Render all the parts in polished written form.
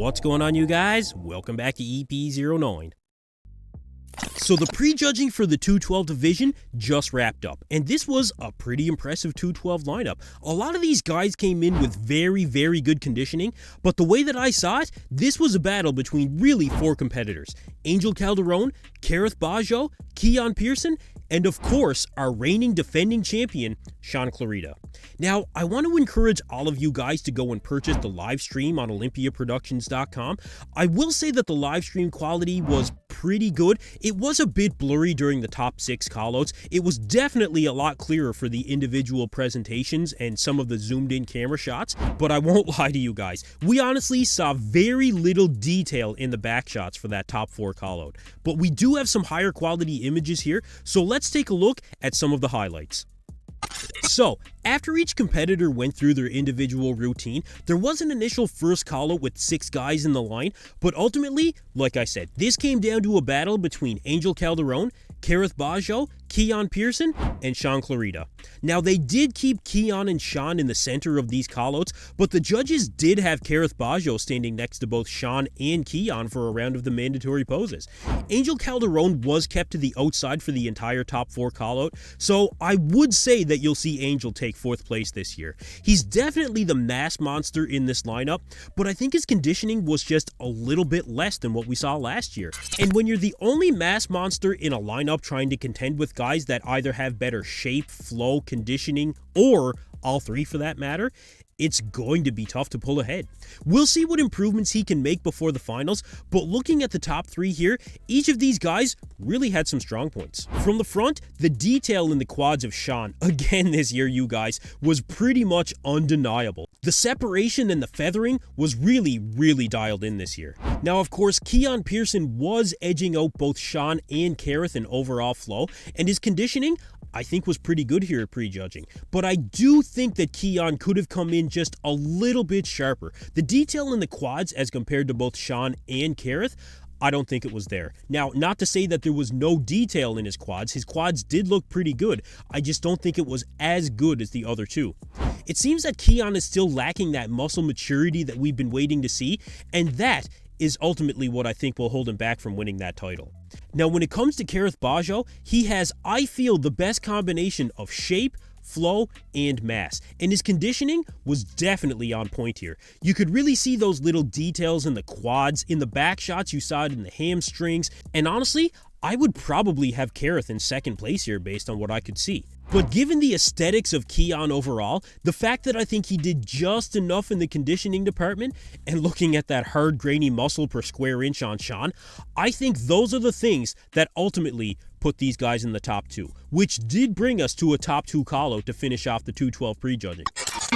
What's going on, you guys? Welcome back to EP09. So the prejudging for the 212 division just wrapped up, and this was a pretty impressive 212 lineup. A lot of these guys came in with very good conditioning, but the way that I saw it, this was a battle between really four competitors: Angel Calderon, Keone Pearson, Keone Pearson, and of course, our reigning defending champion, Shaun Clarida. Now, I want to encourage all of you guys to go and purchase the live stream on olympiaproductions.com. I will say that the live stream quality was pretty good. It was a bit blurry during the top 6 callouts. It was definitely a lot clearer for the individual presentations and some of the zoomed in camera shots, but I won't lie to you guys. We honestly saw very little detail in the back shots for that top 4 callout, but we do have some higher quality images here, so let's take a look at some of the highlights. So, after each competitor went through their individual routine, there was an initial first callout with 6 guys in the line, but ultimately, like I said, this came down to a battle between Angel Calderon, Keone Pearson, Keone Pearson, and Shaun Clarida. Now, they did keep Keone and Shaun in the center of these callouts, but the judges did have Keone Pearson standing next to both Shaun and Keone for a round of the mandatory poses. Angel Calderon was kept to the outside for the entire top 4 callout, so I would say that you'll see Angel take 4th place this year. He's definitely the mass monster in this lineup, but I think his conditioning was just a little bit less than what we saw last year. And when you're the only mass monster in a lineup trying to contend with guys that either have better shape, flow, conditioning, or all 3 for that matter, it's going to be tough to pull ahead. We'll see what improvements he can make before the finals, but looking at the top 3 here, each of these guys really had some strong points. From the front, the detail in the quads of Shaun, again this year you guys, was pretty much undeniable. The separation and the feathering was really dialed in this year. Now, of course, Keone Pearson was edging out both Shaun and Keone in overall flow, and his conditioning, I think, was pretty good here at prejudging, but I do think that Keone could have come in just a little bit sharper. The detail in the quads as compared to both Shaun and Keone, I don't think it was there. Now, not to say that there was no detail in his quads did look pretty good. I just don't think it was as good as the other 2. It seems that Keone is still lacking that muscle maturity that we've been waiting to see, and that is ultimately what I think will hold him back from winning that title. Now, when it comes to Keone Pearson, he has, I feel, the best combination of shape, flow, and mass, and his conditioning was definitely on point here. You could really see those little details in the quads, in the back shots you saw it in the hamstrings, and honestly, I would probably have Keone in 2nd place here based on what I could see. But given the aesthetics of Keone overall, the fact that I think he did just enough in the conditioning department, and looking at that hard grainy muscle per square inch on Shaun, I think those are the things that ultimately put these guys in the top 2, which did bring us to a top 2 callout to finish off the 212 prejudging.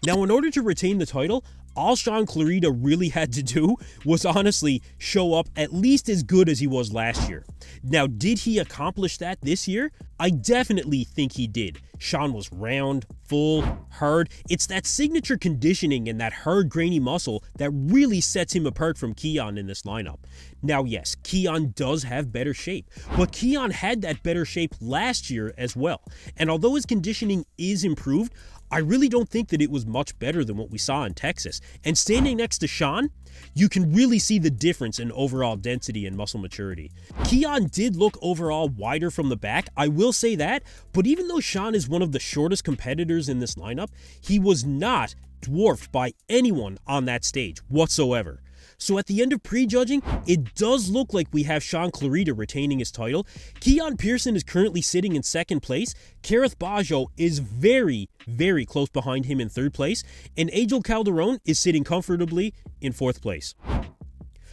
Now, in order to retain the title, all Shaun Clarida really had to do was honestly show up at least as good as he was last year. Now, did he accomplish that this year? I definitely think he did. Shaun was round, full, hard. It's that signature conditioning and that hard, grainy muscle that really sets him apart from Keone in this lineup. Now, yes, Keone does have better shape, but Keone had that better shape last year as well. And although his conditioning is improved, I really don't think that it was much better than what we saw in Texas. And standing next to Shaun, you can really see the difference in overall density and muscle maturity. Keone did look overall wider from the back, I will say that, but even though Shaun is one of the shortest competitors in this lineup, he was not dwarfed by anyone on that stage whatsoever. So at the end of prejudging, it does look like we have Shaun Clarida retaining his title. Keone Pearson is currently sitting in 2nd place. Keone Pearson is very close behind him in 3rd place. And Angel Calderon is sitting comfortably in 4th place.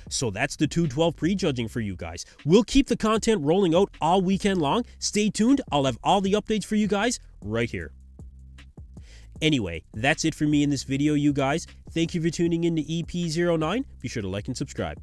So that's the 212 prejudging for you guys. We'll keep the content rolling out all weekend long. Stay tuned. I'll have all the updates for you guys right here. Anyway, that's it for me in this video, you guys. Thank you for tuning in to EP09. Be sure to like and subscribe.